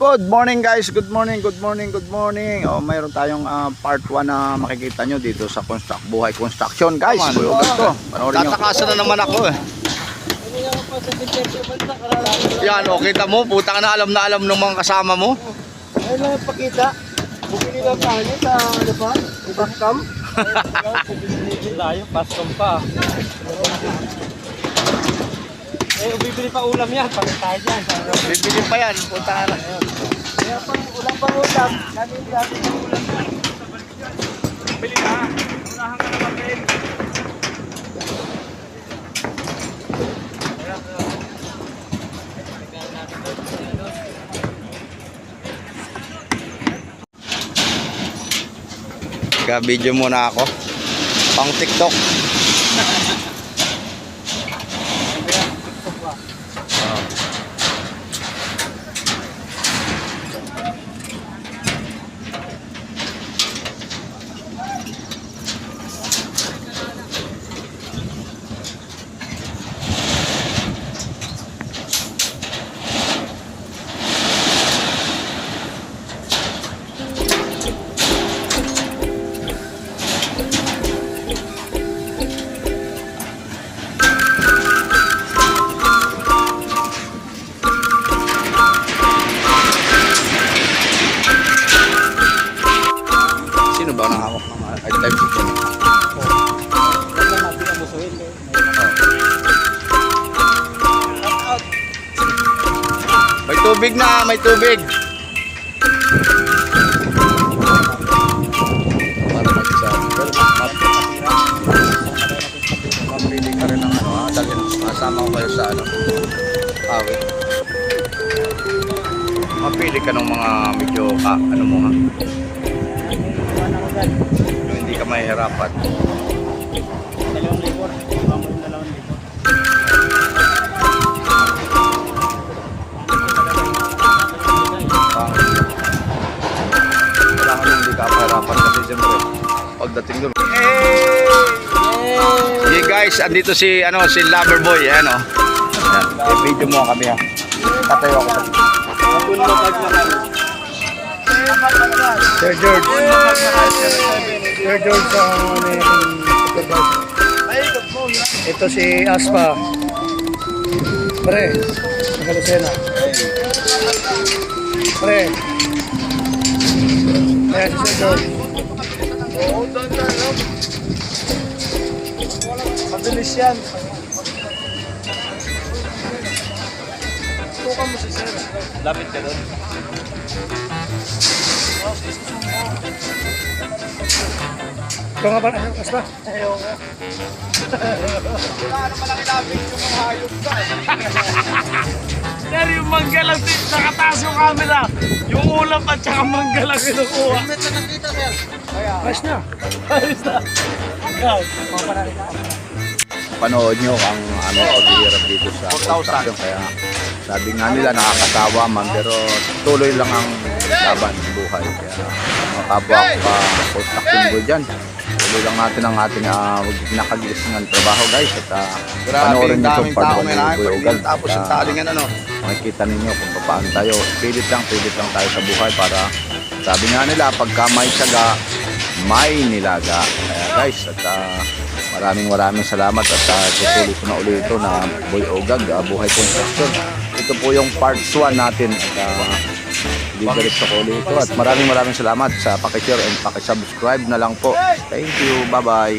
Good morning guys, good morning. Oh, mayroon tayong part 1 na makikita nyo dito sa Buhay Construction guys. Panoorin nyo. Tatakasan na naman ako eh. Yan, o kita mo, puta ka na alam ng mga kasama mo. Ayun lang yung pakita. Bumili lang tayo sa ano pa? Ibakam. Layo, pastom pa. Bibili pa ulam yan. Pagkat tayo dyan. Bibili pa yan, puta ka na. Kaya pang ulam. Dami ng ulam. Bili na. Unahan ka na mag-in. Video muna ako. Pang TikTok. Sino ba ang hawak ng mga type dito? May tubig na, may tubig. Para mag-sample. Mapili ka rin ng ano, dalhin. Masama ko kayo sa ano. Awit. Mapili ka ng mga medyo, ano mo ha. Yung hindi ka mahihirapan. 2,000. Kailangan yung hindi ka mahihirapan kasi siyempre pagdating doon. Hey guys, andito si Loverboy, ayan o. Ayan, video mo kami ha. Tatayo ako. Sir George. Sir George sa ito si Aspa. Pre. Nagalusena. Pre. Ayan si Sir George. Oo, doon na. Mabilis yan. Tukan mo si Sir. Lapit ka doon. Ito nga ba? Aspa? Ayaw nga. Wala naman ang ilapit yung mga hayop ka. Sir, yung mangga lang, nakataas yung camera. Yung ulam at saka mangga lang kinukuha. Helmet na nakita, Sir. Ayos na. Ayos na. Panood nyo ang aming paghihirap dito sa construction. Kaya sabi nga nila nakakasawa man, pero tuloy lang ang laban ng buhay. Kaya mga kapwa construction boy dyan, tuloy lang natin ang ating nakagilising ng trabaho guys. At panoorin nyo itong part 1 ng Boy Ugal. Tapos yung talingan ano. Makikita ninyo kung paano tayo. Pilit lang tayo sa buhay para sabi nga nila pagka may tiyaga, may nilaga. Kaya guys, at maraming salamat at tutuloy ko na ulit ito na Boy Ugag, Buhay Construction. Ito po yung part 1 natin at didiretso ko ulit ito at maraming salamat sa pakishare and pakisubscribe na lang po. Thank you, bye bye.